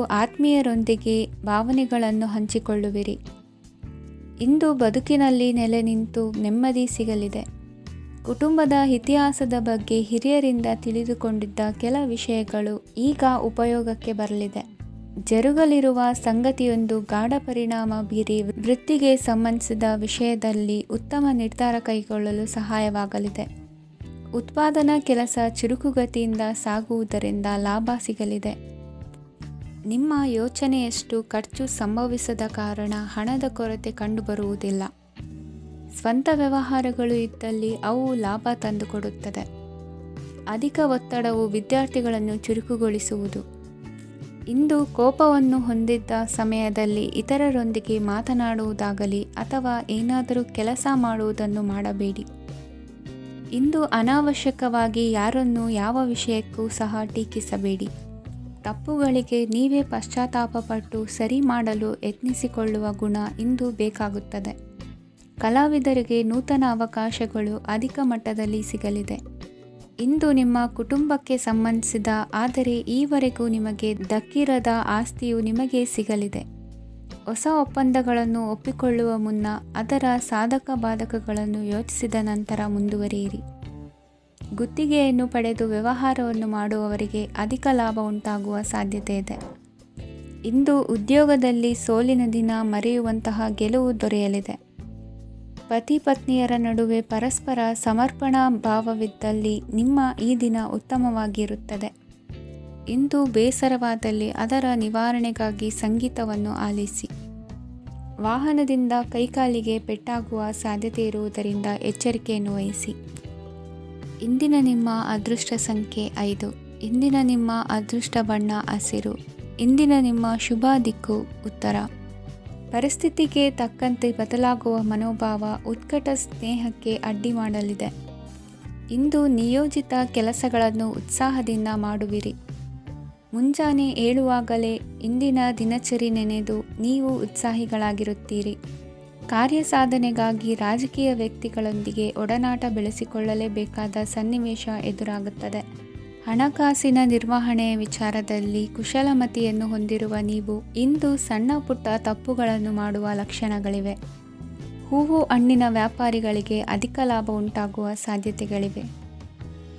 ಆತ್ಮೀಯರೊಂದಿಗೆ ಭಾವನೆಗಳನ್ನು ಹಂಚಿಕೊಳ್ಳುವಿರಿ. ಇಂದು ಬದುಕಿನಲ್ಲಿ ನೆಲೆ ನಿಂತು ನೆಮ್ಮದಿ ಸಿಗಲಿದೆ. ಕುಟುಂಬದ ಇತಿಹಾಸದ ಬಗ್ಗೆ ಹಿರಿಯರಿಂದ ತಿಳಿದುಕೊಂಡಿದ್ದ ಕೆಲ ವಿಷಯಗಳು ಈಗ ಉಪಯೋಗಕ್ಕೆ ಬರಲಿದೆ. ಜರುಗಲಿರುವ ಸಂಗತಿಯೊಂದು ಗಾಢ ಪರಿಣಾಮ ಬೀರಿ ವೃತ್ತಿಗೆ ಸಂಬಂಧಿಸಿದ ವಿಷಯದಲ್ಲಿ ಉತ್ತಮ ನಿರ್ಧಾರ ಕೈಗೊಳ್ಳಲು ಸಹಾಯವಾಗಲಿದೆ. ಉತ್ಪಾದನಾ ಕೆಲಸ ಚುರುಕುಗತಿಯಿಂದ ಸಾಗುವುದರಿಂದ ಲಾಭ ಸಿಗಲಿದೆ. ನಿಮ್ಮ ಯೋಚನೆಯಷ್ಟು ಖರ್ಚು ಸಂಭವಿಸದ ಕಾರಣ ಹಣದ ಕೊರತೆ ಕಂಡುಬರುವುದಿಲ್ಲ. ಸ್ವಂತ ವ್ಯವಹಾರಗಳು ಇದ್ದಲ್ಲಿ ಅವು ಲಾಭ ತಂದುಕೊಡುತ್ತದೆ. ಅಧಿಕ ಒತ್ತಡವು ವಿದ್ಯಾರ್ಥಿಗಳನ್ನು ಚುರುಕುಗೊಳಿಸುವುದು. ಇಂದು ಕೋಪವನ್ನು ಹೊಂದಿದ್ದ ಸಮಯದಲ್ಲಿ ಇತರರೊಂದಿಗೆ ಮಾತನಾಡುವುದಾಗಲಿ ಅಥವಾ ಏನಾದರೂ ಕೆಲಸ ಮಾಡುವುದನ್ನು ಮಾಡಬೇಡಿ. ಇಂದು ಅನಾವಶ್ಯಕವಾಗಿ ಯಾರನ್ನೂ ಯಾವ ವಿಷಯಕ್ಕೂ ಸಹ ಟೀಕಿಸಬೇಡಿ. ತಪ್ಪುಗಳಿಗೆ ನೀವೇ ಪಶ್ಚಾತ್ತಾಪಪಟ್ಟು ಸರಿ ಮಾಡಲು ಯತ್ನಿಸಿಕೊಳ್ಳುವ ಗುಣ ಇಂದು ಬೇಕಾಗುತ್ತದೆ. ಕಲಾವಿದರಿಗೆ ನೂತನ ಅವಕಾಶಗಳು ಅಧಿಕ ಮಟ್ಟದಲ್ಲಿ ಸಿಗಲಿದೆ. ಇಂದು ನಿಮ್ಮ ಕುಟುಂಬಕ್ಕೆ ಸಂಬಂಧಿಸಿದ ಆದರೆ ಈವರೆಗೂ ನಿಮಗೆ ದಕ್ಕಿರದ ಆಸ್ತಿಯು ನಿಮಗೆ ಸಿಗಲಿದೆ. ಹೊಸ ಒಪ್ಪಂದಗಳನ್ನು ಒಪ್ಪಿಕೊಳ್ಳುವ ಮುನ್ನ ಅದರ ಸಾಧಕ ಬಾಧಕಗಳನ್ನು ಯೋಚಿಸಿದ ನಂತರ ಮುಂದುವರಿಯಿರಿ. ಗುತ್ತಿಗೆಯನ್ನು ಪಡೆದು ವ್ಯವಹಾರವನ್ನು ಮಾಡುವವರಿಗೆ ಅಧಿಕ ಲಾಭ ಉಂಟಾಗುವ ಸಾಧ್ಯತೆ ಇದೆ. ಇಂದು ಉದ್ಯೋಗದಲ್ಲಿ ಸೋಲಿನ ದಿನ ಮರೆಯುವಂತಹ ಗೆಲುವು ದೊರೆಯಲಿದೆ. ಪತಿ ಪತ್ನಿಯರ ನಡುವೆ ಪರಸ್ಪರ ಸಮರ್ಪಣಾ ಭಾವವಿದ್ದಲ್ಲಿ ನಿಮ್ಮ ಈ ದಿನ ಉತ್ತಮವಾಗಿರುತ್ತದೆ. ಇಂದು ಬೇಸರವಾದಲ್ಲಿ ಅದರ ನಿವಾರಣೆಗಾಗಿ ಸಂಗೀತವನ್ನು ಆಲಿಸಿ. ವಾಹನದಿಂದ ಕೈಕಾಲಿಗೆ ಪೆಟ್ಟಾಗುವ ಸಾಧ್ಯತೆ ಇರುವುದರಿಂದ ಎಚ್ಚರಿಕೆಯನ್ನು ವಹಿಸಿ. ಇಂದಿನ ನಿಮ್ಮ ಅದೃಷ್ಟ ಸಂಖ್ಯೆ 5. ಇಂದಿನ ನಿಮ್ಮ ಅದೃಷ್ಟ ಬಣ್ಣ ಹಸಿರು. ಇಂದಿನ ನಿಮ್ಮ ಶುಭ ದಿಕ್ಕು ಉತ್ತರ. ಪರಿಸ್ಥಿತಿಗೆ ತಕ್ಕಂತೆ ಬದಲಾಗುವ ಮನೋಭಾವ ಉತ್ಕಟ ಸ್ನೇಹಕ್ಕೆ ಅಡ್ಡಿ ಮಾಡಲಿದೆ. ಇಂದು ನಿಯೋಜಿತ ಕೆಲಸಗಳನ್ನು ಉತ್ಸಾಹದಿಂದ ಮಾಡುವಿರಿ. ಮುಂಜಾನೆ ಏಳುವಾಗಲೇ ಇಂದಿನ ದಿನಚರಿ ನೆನೆದು ನೀವು ಉತ್ಸಾಹಿಗಳಾಗಿರುತ್ತೀರಿ. ಕಾರ್ಯಸಾಧನೆಗಾಗಿ ರಾಜಕೀಯ ವ್ಯಕ್ತಿಗಳೊಂದಿಗೆ ಒಡನಾಟ ಬೆಳೆಸಿಕೊಳ್ಳಲೇಬೇಕಾದ ಸನ್ನಿವೇಶ ಎದುರಾಗುತ್ತದೆ. ಹಣಕಾಸಿನ ನಿರ್ವಹಣೆಯ ವಿಚಾರದಲ್ಲಿ ಕುಶಲಮತಿಯನ್ನು ಹೊಂದಿರುವ ನೀವು ಇಂದು ಸಣ್ಣ ಪುಟ್ಟ ತಪ್ಪುಗಳನ್ನು ಮಾಡುವ ಲಕ್ಷಣಗಳಿವೆ. ಹೂವು ಹಣ್ಣಿನ ವ್ಯಾಪಾರಿಗಳಿಗೆ ಅಧಿಕ ಲಾಭ ಉಂಟಾಗುವ ಸಾಧ್ಯತೆಗಳಿವೆ.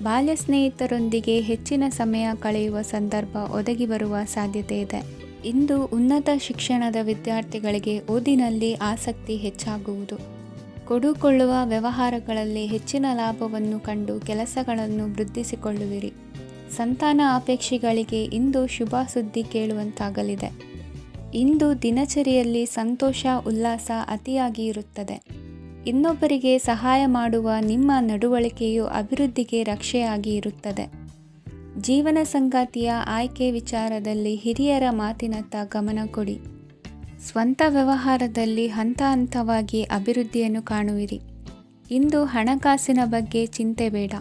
ಬಾಲ್ಯ ಸ್ನೇಹಿತರೊಂದಿಗೆ ಹೆಚ್ಚಿನ ಸಮಯ ಕಳೆಯುವ ಸಂದರ್ಭ ಒದಗಿ ಬರುವ ಸಾಧ್ಯತೆ ಇದೆ. ಇಂದು ಉನ್ನತ ಶಿಕ್ಷಣದ ವಿದ್ಯಾರ್ಥಿಗಳಿಗೆ ಓದಿನಲ್ಲಿ ಆಸಕ್ತಿ ಹೆಚ್ಚಾಗುವುದು. ಕೊಡುಕೊಳ್ಳುವ ವ್ಯವಹಾರಗಳಲ್ಲಿ ಹೆಚ್ಚಿನ ಲಾಭವನ್ನು ಕಂಡು ಕೆಲಸಗಳನ್ನು ವೃದ್ಧಿಸಿಕೊಳ್ಳುವಿರಿ. ಸಂತಾನ ಅಪೇಕ್ಷಿಗಳಿಗೆ ಇಂದು ಶುಭ ಸುದ್ದಿ ಕೇಳುವಂತಾಗಲಿದೆ. ಇಂದು ದಿನಚರಿಯಲ್ಲಿ ಸಂತೋಷ ಉಲ್ಲಾಸ ಅತಿಯಾಗಿ ಇರುತ್ತದೆ. ಇನ್ನೊಬ್ಬರಿಗೆ ಸಹಾಯ ಮಾಡುವ ನಿಮ್ಮ ನಡವಳಿಕೆಯು ಅಭಿವೃದ್ಧಿಗೆ ರಕ್ಷೆಯಾಗಿ ಇರುತ್ತದೆ. ಜೀವನ ಸಂಗಾತಿಯ ಆಯ್ಕೆ ವಿಚಾರದಲ್ಲಿ ಹಿರಿಯರ ಮಾತಿನತ್ತ ಗಮನ ಕೊಡಿ. ಸ್ವಂತ ವ್ಯವಹಾರದಲ್ಲಿ ಹಂತ ಹಂತವಾಗಿ ಅಭಿವೃದ್ಧಿಯನ್ನು ಕಾಣುವಿರಿ. ಇಂದು ಹಣಕಾಸಿನ ಬಗ್ಗೆ ಚಿಂತೆ ಬೇಡ.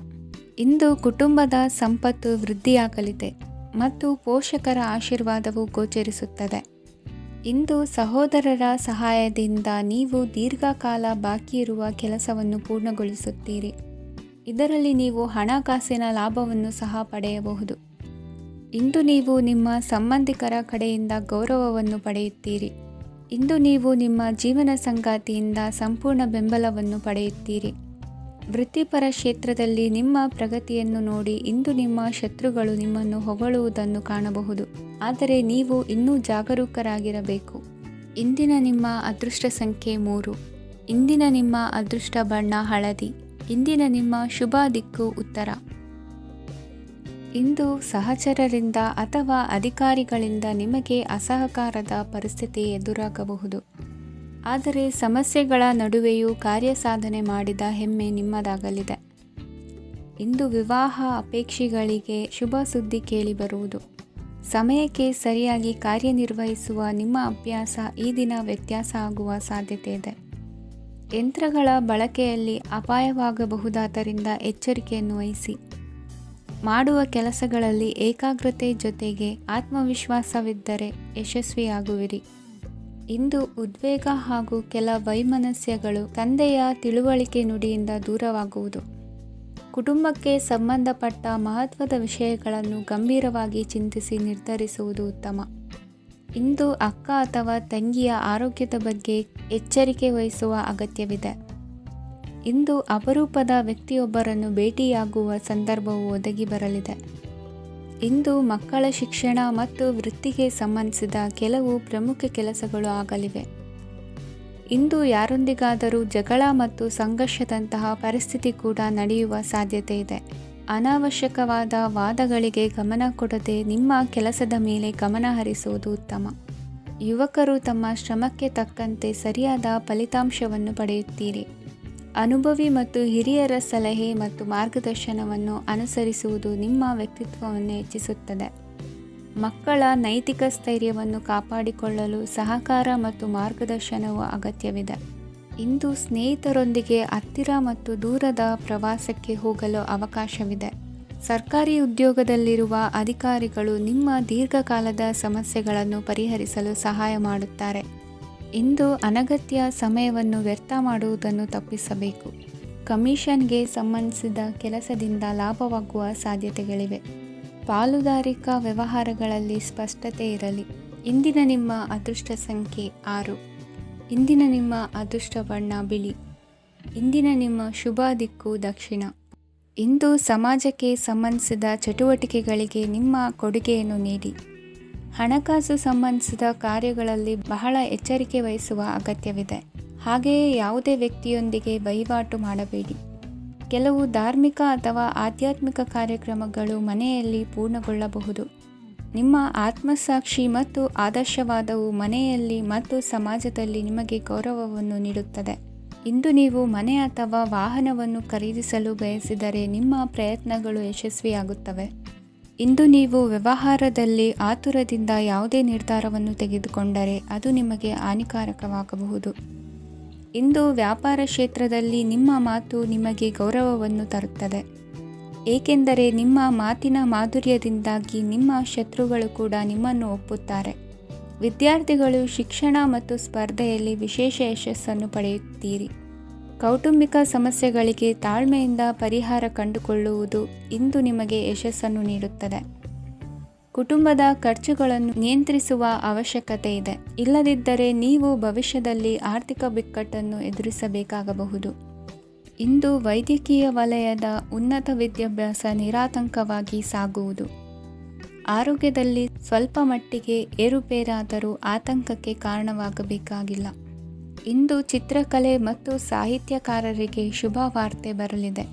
ಇಂದು ಕುಟುಂಬದ ಸಂಪತ್ತು ವೃದ್ಧಿಯಾಗಲಿದೆ ಮತ್ತು ಪೋಷಕರ ಆಶೀರ್ವಾದವು ಗೋಚರಿಸುತ್ತದೆ. ಇಂದು ಸಹೋದರರ ಸಹಾಯದಿಂದ ನೀವು ದೀರ್ಘಕಾಲ ಬಾಕಿ ಇರುವ ಕೆಲಸವನ್ನು ಪೂರ್ಣಗೊಳಿಸುತ್ತೀರಿ. ಇದರಲ್ಲಿ ನೀವು ಹಣಕಾಸಿನ ಲಾಭವನ್ನು ಸಹ ಪಡೆಯಬಹುದು. ಇಂದು ನೀವು ನಿಮ್ಮ ಸಂಬಂಧಿಕರ ಕಡೆಯಿಂದ ಗೌರವವನ್ನು ಪಡೆಯುತ್ತೀರಿ. ಇಂದು ನೀವು ನಿಮ್ಮ ಜೀವನ ಸಂಗಾತಿಯಿಂದ ಸಂಪೂರ್ಣ ಬೆಂಬಲವನ್ನು ಪಡೆಯುತ್ತೀರಿ. ವೃತ್ತಿಪರ ಕ್ಷೇತ್ರದಲ್ಲಿ ನಿಮ್ಮ ಪ್ರಗತಿಯನ್ನು ನೋಡಿ ಇಂದು ನಿಮ್ಮ ಶತ್ರುಗಳು ನಿಮ್ಮನ್ನು ಹೊಗಳುವುದನ್ನು ಕಾಣಬಹುದು. ಆದರೆ ನೀವು ಇನ್ನೂ ಜಾಗರೂಕರಾಗಿರಬೇಕು. ಇಂದಿನ ನಿಮ್ಮ ಅದೃಷ್ಟ ಸಂಖ್ಯೆ 3. ಇಂದಿನ ನಿಮ್ಮ ಅದೃಷ್ಟ ಬಣ್ಣ ಹಳದಿ. ಇಂದಿನ ನಿಮ್ಮ ಶುಭ ದಿಕ್ಕು ಉತ್ತರ. ಇಂದು ಸಹಚರರಿಂದ ಅಥವಾ ಅಧಿಕಾರಿಗಳಿಂದ ನಿಮಗೆ ಅಸಹಕಾರದ ಪರಿಸ್ಥಿತಿ ಎದುರಾಗಬಹುದು. ಆದರೆ ಸಮಸ್ಯೆಗಳ ನಡುವೆಯೂ ಕಾರ್ಯಸಾಧನೆ ಮಾಡಿದ ಹೆಮ್ಮೆ ನಿಮ್ಮದಾಗಲಿದೆ. ಇಂದು ವಿವಾಹ ಅಪೇಕ್ಷಿಗಳಿಗೆ ಶುಭ ಸುದ್ದಿ ಕೇಳಿಬರುವುದು. ಸಮಯಕ್ಕೆ ಸರಿಯಾಗಿ ಕಾರ್ಯನಿರ್ವಹಿಸುವ ನಿಮ್ಮ ಅಭ್ಯಾಸ ಈ ದಿನ ವ್ಯತ್ಯಾಸ ಆಗುವ ಸಾಧ್ಯತೆ ಇದೆ. ಯಂತ್ರಗಳ ಬಳಕೆಯಲ್ಲಿ ಅಪಾಯವಾಗಬಹುದಾದ್ದರಿಂದ ಎಚ್ಚರಿಕೆಯನ್ನು ವಹಿಸಿ. ಮಾಡುವ ಕೆಲಸಗಳಲ್ಲಿ ಏಕಾಗ್ರತೆ ಜೊತೆಗೆ ಆತ್ಮವಿಶ್ವಾಸವಿದ್ದರೆ ಯಶಸ್ವಿಯಾಗುವಿರಿ. ಇಂದು ಉದ್ವೇಗ ಹಾಗೂ ಕೆಲ ವೈಮನಸ್ಯಗಳು ತಂದೆಯ ತಿಳುವಳಿಕೆ ನುಡಿಯಿಂದ ದೂರವಾಗುವುದು. ಕುಟುಂಬಕ್ಕೆ ಸಂಬಂಧಪಟ್ಟ ಮಹತ್ವದ ವಿಷಯಗಳನ್ನು ಗಂಭೀರವಾಗಿ ಚಿಂತಿಸಿ ನಿರ್ಧರಿಸುವುದು ಉತ್ತಮ. ಇಂದು ಅಕ್ಕ ಅಥವಾ ತಂಗಿಯ ಆರೋಗ್ಯದ ಬಗ್ಗೆ ಎಚ್ಚರಿಕೆ ವಹಿಸುವ ಅಗತ್ಯವಿದೆ. ಇಂದು ಅಪರೂಪದ ವ್ಯಕ್ತಿಯೊಬ್ಬರನ್ನು ಭೇಟಿಯಾಗುವ ಸಂದರ್ಭವು ಒದಗಿ ಬರಲಿದೆ. ಇಂದು ಮಕ್ಕಳ ಶಿಕ್ಷಣ ಮತ್ತು ವೃತ್ತಿಗೆ ಸಂಬಂಧಿಸಿದ ಕೆಲವು ಪ್ರಮುಖ ಕೆಲಸಗಳು ಆಗಲಿವೆ. ಇಂದು ಯಾರೊಂದಿಗಾದರೂ ಜಗಳ ಮತ್ತು ಸಂಘರ್ಷದಂತಹ ಪರಿಸ್ಥಿತಿ ಕೂಡ ನಡೆಯುವ ಸಾಧ್ಯತೆ ಇದೆ. ಅನಾವಶ್ಯಕವಾದ ವಾದಗಳಿಗೆ ಗಮನ ಕೊಡದೆ ನಿಮ್ಮ ಕೆಲಸದ ಮೇಲೆ ಗಮನ ಹರಿಸುವುದು ಉತ್ತಮ. ಯುವಕರು ತಮ್ಮ ಶ್ರಮಕ್ಕೆ ತಕ್ಕಂತೆ ಸರಿಯಾದ ಫಲಿತಾಂಶವನ್ನು ಪಡೆಯುತ್ತೀರಿ. ಅನುಭವಿ ಮತ್ತು ಹಿರಿಯರ ಸಲಹೆ ಮತ್ತು ಮಾರ್ಗದರ್ಶನವನ್ನು ಅನುಸರಿಸುವುದು ನಿಮ್ಮ ವ್ಯಕ್ತಿತ್ವವನ್ನು ಹೆಚ್ಚಿಸುತ್ತದೆ. ಮಕ್ಕಳ ನೈತಿಕ ಸ್ಥೈರ್ಯವನ್ನು ಕಾಪಾಡಿಕೊಳ್ಳಲು ಸಹಕಾರ ಮತ್ತು ಮಾರ್ಗದರ್ಶನವು ಅಗತ್ಯವಿದೆ. ಇಂದು ಸ್ನೇಹಿತರೊಂದಿಗೆ ಹತ್ತಿರ ಮತ್ತು ದೂರದ ಪ್ರವಾಸಕ್ಕೆ ಹೋಗಲು ಅವಕಾಶವಿದೆ. ಸರ್ಕಾರಿ ಉದ್ಯೋಗದಲ್ಲಿರುವ ಅಧಿಕಾರಿಗಳು ನಿಮ್ಮ ದೀರ್ಘಕಾಲದ ಸಮಸ್ಯೆಗಳನ್ನು ಪರಿಹರಿಸಲು ಸಹಾಯ ಮಾಡುತ್ತಾರೆ. ಇಂದು ಅನಗತ್ಯ ಸಮಯವನ್ನು ವ್ಯರ್ಥ ಮಾಡುವುದನ್ನು ತಪ್ಪಿಸಬೇಕು. ಕಮಿಷನ್ಗೆ ಸಂಬಂಧಿಸಿದ ಕೆಲಸದಿಂದ ಲಾಭವಾಗುವ ಸಾಧ್ಯತೆಗಳಿವೆ. ಪಾಲುದಾರಿಕಾ ವ್ಯವಹಾರಗಳಲ್ಲಿ ಸ್ಪಷ್ಟತೆ ಇರಲಿ. ಇಂದಿನ ನಿಮ್ಮ ಅದೃಷ್ಟ ಸಂಖ್ಯೆ 6. ಇಂದಿನ ನಿಮ್ಮ ಅದೃಷ್ಟ ಬಣ್ಣ ಬಿಳಿ. ಇಂದಿನ ನಿಮ್ಮ ಶುಭ ದಿಕ್ಕು ದಕ್ಷಿಣ. ಇಂದು ಸಮಾಜಕ್ಕೆ ಸಂಬಂಧಿಸಿದ ಚಟುವಟಿಕೆಗಳಿಗೆ ನಿಮ್ಮ ಕೊಡುಗೆಯನ್ನು ನೀಡಿ. ಹಣಕಾಸು ಸಂಬಂಧಿಸಿದ ಕಾರ್ಯಗಳಲ್ಲಿ ಬಹಳ ಎಚ್ಚರಿಕೆ ವಹಿಸುವ ಅಗತ್ಯವಿದೆ. ಹಾಗೆಯೇ ಯಾವುದೇ ವ್ಯಕ್ತಿಯೊಂದಿಗೆ ವಹಿವಾಟು ಮಾಡಬೇಡಿ. ಕೆಲವು ಧಾರ್ಮಿಕ ಅಥವಾ ಆಧ್ಯಾತ್ಮಿಕ ಕಾರ್ಯಕ್ರಮಗಳು ಮನೆಯಲ್ಲಿ ಪೂರ್ಣಗೊಳ್ಳಬಹುದು. ನಿಮ್ಮ ಆತ್ಮಸಾಕ್ಷಿ ಮತ್ತು ಆದರ್ಶವಾದವು ಮನೆಯಲ್ಲಿ ಮತ್ತು ಸಮಾಜದಲ್ಲಿ ನಿಮಗೆ ಗೌರವವನ್ನು ನೀಡುತ್ತದೆ. ಇಂದು ನೀವು ಮನೆ ಅಥವಾ ವಾಹನವನ್ನು ಖರೀದಿಸಲು ಬಯಸಿದರೆ ನಿಮ್ಮ ಪ್ರಯತ್ನಗಳು ಯಶಸ್ವಿಯಾಗುತ್ತವೆ. ಇಂದು ನೀವು ವ್ಯವಹಾರದಲ್ಲಿ ಆತುರದಿಂದ ಯಾವುದೇ ನಿರ್ಧಾರವನ್ನು ತೆಗೆದುಕೊಂಡರೆ ಅದು ನಿಮಗೆ ಹಾನಿಕಾರಕವಾಗಬಹುದು. ಇಂದು ವ್ಯಾಪಾರ ಕ್ಷೇತ್ರದಲ್ಲಿ ನಿಮ್ಮ ಮಾತು ನಿಮಗೆ ಗೌರವವನ್ನು ತರುತ್ತದೆ, ಏಕೆಂದರೆ ನಿಮ್ಮ ಮಾತಿನ ಮಾಧುರ್ಯದಿಂದಾಗಿ ನಿಮ್ಮ ಶತ್ರುಗಳು ಕೂಡ ನಿಮ್ಮನ್ನು ಒಪ್ಪುತ್ತಾರೆ. ವಿದ್ಯಾರ್ಥಿಗಳು ಶಿಕ್ಷಣ ಮತ್ತು ಸ್ಪರ್ಧೆಯಲ್ಲಿ ವಿಶೇಷ ಯಶಸ್ಸನ್ನು ಪಡೆಯುತ್ತೀರಿ. ಕೌಟುಂಬಿಕ ಸಮಸ್ಯೆಗಳಿಗೆ ತಾಳ್ಮೆಯಿಂದ ಪರಿಹಾರ ಕಂಡುಕೊಳ್ಳುವುದು ಇಂದು ನಿಮಗೆ ಯಶಸ್ಸನ್ನು ನೀಡುತ್ತದೆ. ಕುಟುಂಬದ ಖರ್ಚುಗಳನ್ನು ನಿಯಂತ್ರಿಸುವ ಅವಶ್ಯಕತೆ ಇದೆ. ಇಲ್ಲದಿದ್ದರೆ ನೀವು ಭವಿಷ್ಯದಲ್ಲಿ ಆರ್ಥಿಕ ಬಿಕ್ಕಟ್ಟನ್ನು ಎದುರಿಸಬೇಕಾಗಬಹುದು. ಇಂದು ವೈದ್ಯಕೀಯ ವಲಯದ ಉನ್ನತ ವಿದ್ಯಾಭ್ಯಾಸ ನಿರಾತಂಕವಾಗಿ ಸಾಗುವುದು. ಆರೋಗ್ಯದಲ್ಲಿ ಸ್ವಲ್ಪ ಮಟ್ಟಿಗೆ ಏರುಪೇರಾದರೂ ಆತಂಕಕ್ಕೆ ಕಾರಣವಾಗಬೇಕಾಗಿಲ್ಲ. ಇಂದು ಚಿತ್ರಕಲೆ ಮತ್ತು ಸಾಹಿತ್ಯಕಾರರಿಗೆ ಶುಭ ವಾರ್ತೆ ಬರಲಿದೆ.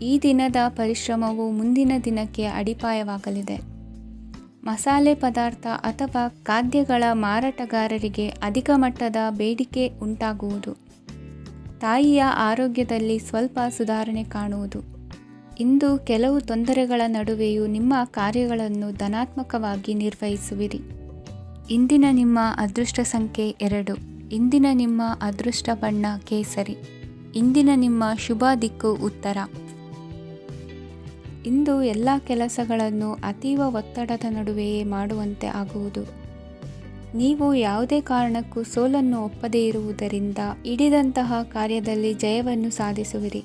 ಈ ದಿನದ ಪರಿಶ್ರಮವು ಮುಂದಿನ ದಿನಕ್ಕೆ ಅಡಿಪಾಯವಾಗಲಿದೆ. ಮಸಾಲೆ ಪದಾರ್ಥ ಅಥವಾ ಖಾದ್ಯಗಳ ಮಾರಾಟಗಾರರಿಗೆ ಅಧಿಕ ಮಟ್ಟದ ಬೇಡಿಕೆ ಉಂಟಾಗುವುದು. ತಾಯಿಯ ಆರೋಗ್ಯದಲ್ಲಿ ಸ್ವಲ್ಪ ಸುಧಾರಣೆ ಕಾಣುವುದು. ಇಂದು ಕೆಲವು ತೊಂದರೆಗಳ ನಡುವೆಯೂ ನಿಮ್ಮ ಕಾರ್ಯಗಳನ್ನು ಧನಾತ್ಮಕವಾಗಿ ನಿರ್ವಹಿಸುವಿರಿ. ಇಂದಿನ ನಿಮ್ಮ ಅದೃಷ್ಟ ಸಂಖ್ಯೆ 2. ಇಂದಿನ ನಿಮ್ಮ ಅದೃಷ್ಟ ಬಣ್ಣ ಕೇಸರಿ. ಇಂದಿನ ನಿಮ್ಮ ಶುಭ ದಿಕ್ಕು ಉತ್ತರ. ಇಂದು ಎಲ್ಲ ಕೆಲಸಗಳನ್ನು ಅತೀವ ಒತ್ತಡದ ನಡುವೆಯೇ ಮಾಡುವಂತೆ ಆಗುವುದು. ನೀವು ಯಾವುದೇ ಕಾರಣಕ್ಕೂ ಸೋಲನ್ನು ಒಪ್ಪದೇ ಇರುವುದರಿಂದ ಹಿಡಿದಂತಹ ಕಾರ್ಯದಲ್ಲಿ ಜಯವನ್ನು ಸಾಧಿಸುವಿರಿ.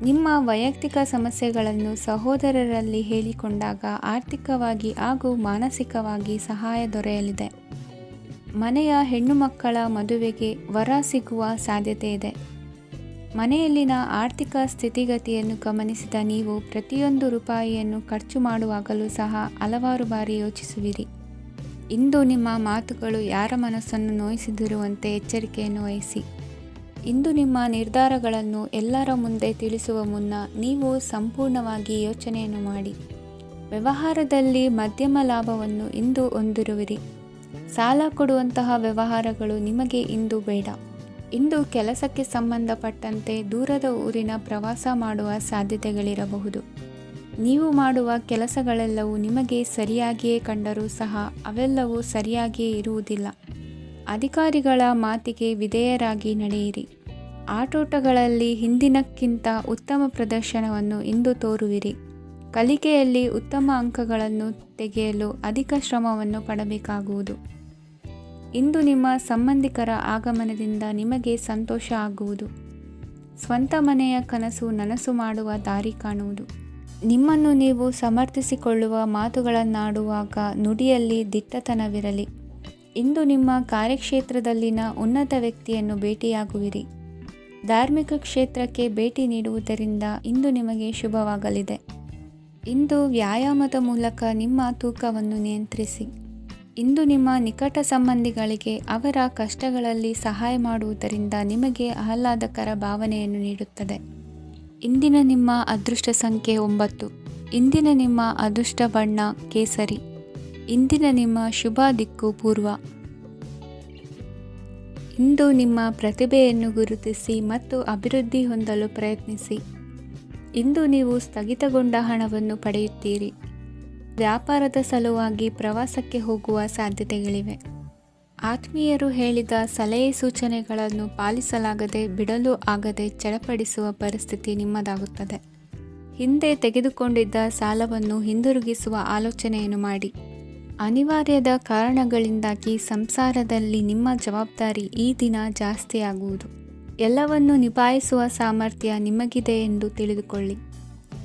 ನಿಮ್ಮ ವೈಯಕ್ತಿಕ ಸಮಸ್ಯೆಗಳನ್ನು ಸಹೋದರರಲ್ಲಿ ಹೇಳಿಕೊಂಡಾಗ ಆರ್ಥಿಕವಾಗಿ ಹಾಗೂ ಮಾನಸಿಕವಾಗಿ ಸಹಾಯ ದೊರೆಯಲಿದೆ. ಮನೆಯ ಹೆಣ್ಣು ಮಕ್ಕಳ ಮದುವೆಗೆ ವರ ಸಿಗುವ ಸಾಧ್ಯತೆ ಇದೆ. ಮನೆಯಲ್ಲಿನ ಆರ್ಥಿಕ ಸ್ಥಿತಿಗತಿಯನ್ನು ಗಮನಿಸಿದ ನೀವು ಪ್ರತಿಯೊಂದು ರೂಪಾಯಿಯನ್ನು ಖರ್ಚು ಮಾಡುವಾಗಲೂ ಸಹ ಹಲವಾರು ಬಾರಿ ಯೋಚಿಸುವಿರಿ. ಇಂದು ನಿಮ್ಮ ಮಾತುಗಳು ಯಾರ ಮನಸ್ಸನ್ನು ನೋಯಿಸಿದಿರುವಂತೆ ಎಚ್ಚರಿಕೆಯನ್ನು ವಹಿಸಿ. ಇಂದು ನಿಮ್ಮ ನಿರ್ಧಾರಗಳನ್ನು ಎಲ್ಲರ ಮುಂದೆ ತಿಳಿಸುವ ಮುನ್ನ ನೀವು ಸಂಪೂರ್ಣವಾಗಿ ಯೋಚನೆಯನ್ನು ಮಾಡಿ. ವ್ಯವಹಾರದಲ್ಲಿ ಮಧ್ಯಮ ಲಾಭವನ್ನು ಇಂದು ಹೊಂದಿರುವಿರಿ. ಸಾಲ ಕೊಡುವಂತಹ ವ್ಯವಹಾರಗಳು ನಿಮಗೆ ಇಂದು ಬೇಡ. ಇಂದು ಕೆಲಸಕ್ಕೆ ಸಂಬಂಧಪಟ್ಟಂತೆ ದೂರದ ಊರಿನ ಪ್ರವಾಸ ಮಾಡುವ ಸಾಧ್ಯತೆಗಳಿರಬಹುದು. ನೀವು ಮಾಡುವ ಕೆಲಸಗಳೆಲ್ಲವೂ ನಿಮಗೆ ಸರಿಯಾಗಿಯೇ ಕಂಡರೂ ಸಹ ಅವೆಲ್ಲವೂ ಸರಿಯಾಗಿಯೇ ಇರುವುದಿಲ್ಲ. ಅಧಿಕಾರಿಗಳ ಮಾತಿಗೆ ವಿಧೇಯರಾಗಿ ನಡೆಯಿರಿ. ಆಟೋಟಗಳಲ್ಲಿ ಹಿಂದಿನಕ್ಕಿಂತ ಉತ್ತಮ ಪ್ರದರ್ಶನವನ್ನು ಇಂದು ತೋರುವಿರಿ. ಕಲಿಕೆಯಲ್ಲಿ ಉತ್ತಮ ಅಂಕಗಳನ್ನು ತೆಗೆಯಲು ಅಧಿಕ ಶ್ರಮವನ್ನು ಪಡಬೇಕಾಗುವುದು. ಇಂದು ನಿಮ್ಮ ಸಂಬಂಧಿಕರ ಆಗಮನದಿಂದ ನಿಮಗೆ ಸಂತೋಷ ಆಗುವುದು. ಸ್ವಂತ ಮನೆಯ ಕನಸು ನನಸು ಮಾಡುವ ದಾರಿ ಕಾಣುವುದು. ನಿಮ್ಮನ್ನು ನೀವು ಸಮರ್ಥಿಸಿಕೊಳ್ಳುವ ಮಾತುಗಳನ್ನಾಡುವಾಗ ನುಡಿಯಲ್ಲಿ ದಿಟ್ಟತನವಿರಲಿ. ಇಂದು ನಿಮ್ಮ ಕಾರ್ಯಕ್ಷೇತ್ರದಲ್ಲಿನ ಉನ್ನತ ವ್ಯಕ್ತಿಯನ್ನು ಭೇಟಿಯಾಗುವಿರಿ. ಧಾರ್ಮಿಕ ಕ್ಷೇತ್ರಕ್ಕೆ ಭೇಟಿ ನೀಡುವುದರಿಂದ ಇಂದು ನಿಮಗೆ ಶುಭವಾಗಲಿದೆ. ಇಂದು ವ್ಯಾಯಾಮದ ಮೂಲಕ ನಿಮ್ಮ ತೂಕವನ್ನು ನಿಯಂತ್ರಿಸಿ. ಇಂದು ನಿಮ್ಮ ನಿಕಟ ಸಂಬಂಧಿಗಳಿಗೆ ಅವರ ಕಷ್ಟಗಳಲ್ಲಿ ಸಹಾಯ ಮಾಡುವುದರಿಂದ ನಿಮಗೆ ಆಹ್ಲಾದಕರ ಭಾವನೆಯನ್ನು ನೀಡುತ್ತದೆ. ಇಂದಿನ ನಿಮ್ಮ ಅದೃಷ್ಟ ಸಂಖ್ಯೆ 9. ಇಂದಿನ ನಿಮ್ಮ ಅದೃಷ್ಟ ಬಣ್ಣ ಕೇಸರಿ. ಇಂದಿನ ನಿಮ್ಮ ಶುಭ ದಿಕ್ಕು ಪೂರ್ವ. ಇಂದು ನಿಮ್ಮ ಪ್ರತಿಭೆಯನ್ನು ಗುರುತಿಸಿ ಮತ್ತು ಅಭಿವೃದ್ಧಿ ಹೊಂದಲು ಪ್ರಯತ್ನಿಸಿ. ಇಂದು ನೀವು ಸ್ಥಗಿತಗೊಂಡ ಹಣವನ್ನು ಪಡೆಯುತ್ತೀರಿ. ವ್ಯಾಪಾರದ ಸಲುವಾಗಿ ಪ್ರವಾಸಕ್ಕೆ ಹೋಗುವ ಸಾಧ್ಯತೆಗಳಿವೆ. ಆತ್ಮೀಯರು ಹೇಳಿದ ಸಲಹೆ ಸೂಚನೆಗಳನ್ನು ಪಾಲಿಸಲಾಗದೆ ಬಿಡಲು ಆಗದೆ ಚಡಪಡಿಸುವ ಪರಿಸ್ಥಿತಿ ನಿಮ್ಮದಾಗುತ್ತದೆ. ಹಿಂದೆ ತೆಗೆದುಕೊಂಡಿದ್ದ ಸಾಲವನ್ನು ಹಿಂದಿರುಗಿಸುವ ಆಲೋಚನೆಯನ್ನು ಮಾಡಿ. ಅನಿವಾರ್ಯದ ಕಾರಣಗಳಿಂದಾಗಿ ಸಂಸಾರದಲ್ಲಿ ನಿಮ್ಮ ಜವಾಬ್ದಾರಿ ಈ ದಿನ ಜಾಸ್ತಿಯಾಗುವುದು. ಎಲ್ಲವನ್ನು ನಿಭಾಯಿಸುವ ಸಾಮರ್ಥ್ಯ ನಿಮಗಿದೆ ಎಂದು ತಿಳಿದುಕೊಳ್ಳಿ.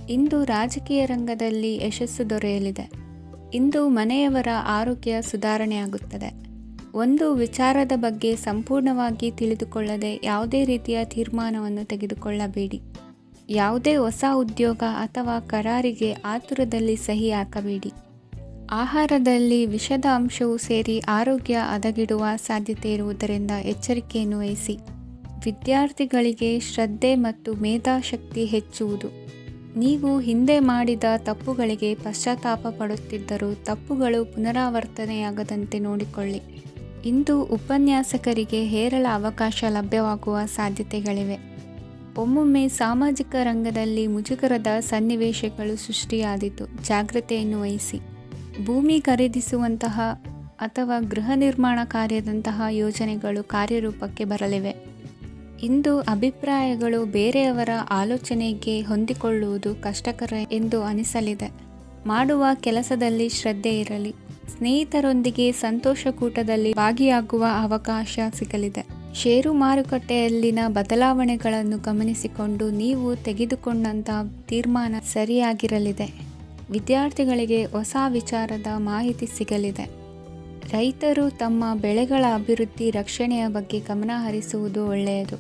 ಇಂದು ರಾಜಕೀಯ ರಂಗದಲ್ಲಿ ಯಶಸ್ಸು ದೊರೆಯಲಿದೆ. ಇಂದು ಮನೆಯವರ ಆರೋಗ್ಯ ಸುಧಾರಣೆಯಾಗುತ್ತದೆ. ಒಂದು ವಿಚಾರದ ಬಗ್ಗೆ ಸಂಪೂರ್ಣವಾಗಿ ತಿಳಿದುಕೊಳ್ಳದೆ ಯಾವುದೇ ರೀತಿಯ ತೀರ್ಮಾನವನ್ನು ತೆಗೆದುಕೊಳ್ಳಬೇಡಿ. ಯಾವುದೇ ಹೊಸ ಉದ್ಯೋಗ ಅಥವಾ ಕರಾರಿಗೆ ಆತುರದಲ್ಲಿ ಸಹಿ ಹಾಕಬೇಡಿ. ಆಹಾರದಲ್ಲಿ ವಿಷದ ಅಂಶವು ಸೇರಿ ಆರೋಗ್ಯ ಹದಗೆಡುವ ಸಾಧ್ಯತೆ ಇರುವುದರಿಂದ ಎಚ್ಚರಿಕೆಯನ್ನು ವಹಿಸಿ. ವಿದ್ಯಾರ್ಥಿಗಳಿಗೆ ಶ್ರದ್ಧೆ ಮತ್ತು ಮೇಧಾಶಕ್ತಿ ಹೆಚ್ಚುವುದು. ನೀವು ಹಿಂದೆ ಮಾಡಿದ ತಪ್ಪುಗಳಿಗೆ ಪಶ್ಚಾತ್ತಾಪ ಪಡುತ್ತಿದ್ದರೂ ತಪ್ಪುಗಳು ಪುನರಾವರ್ತನೆಯಾಗದಂತೆ ನೋಡಿಕೊಳ್ಳಿ. ಇಂದು ಉಪನ್ಯಾಸಕರಿಗೆ ಹೇರಳ ಅವಕಾಶ ಲಭ್ಯವಾಗುವ ಸಾಧ್ಯತೆಗಳಿವೆ. ಒಮ್ಮೊಮ್ಮೆ ಸಾಮಾಜಿಕ ರಂಗದಲ್ಲಿ ಮುಜುಗರದ ಸನ್ನಿವೇಶಗಳು ಸೃಷ್ಟಿಯಾದೀತು. ಜಾಗ್ರತೆಯನ್ನು ವಹಿಸಿ. ಭೂಮಿ ಖರೀದಿಸುವಂತಹ ಅಥವಾ ಗೃಹ ನಿರ್ಮಾಣ ಕಾರ್ಯದಂತಹ ಯೋಜನೆಗಳು ಕಾರ್ಯರೂಪಕ್ಕೆ ಬರಲಿವೆ. ಇಂದು ಅಭಿಪ್ರಾಯಗಳು ಬೇರೆಯವರ ಆಲೋಚನೆಗೆ ಹೊಂದಿಕೊಳ್ಳುವುದು ಕಷ್ಟಕರ ಎಂದು ಅನಿಸಲಿದೆ. ಮಾಡುವ ಕೆಲಸದಲ್ಲಿ ಶ್ರದ್ಧೆ ಇರಲಿ. ಸ್ನೇಹಿತರೊಂದಿಗೆ ಸಂತೋಷಕೂಟದಲ್ಲಿ ಭಾಗಿಯಾಗುವ ಅವಕಾಶ ಸಿಗಲಿದೆ. ಷೇರು ಮಾರುಕಟ್ಟೆಯಲ್ಲಿನ ಬದಲಾವಣೆಗಳನ್ನು ಗಮನಿಸಿಕೊಂಡು ನೀವು ತೆಗೆದುಕೊಂಡಂತಹ ತೀರ್ಮಾನ ಸರಿಯಾಗಿರಲಿದೆ. ವಿದ್ಯಾರ್ಥಿಗಳಿಗೆ ಹೊಸ ವಿಚಾರದ ಮಾಹಿತಿ ಸಿಗಲಿದೆ. ರೈತರು ತಮ್ಮ ಬೆಳೆಗಳ ಅಭಿವೃದ್ಧಿ ರಕ್ಷಣೆಯ ಬಗ್ಗೆ ಗಮನ ಹರಿಸುವುದು ಒಳ್ಳೆಯದು.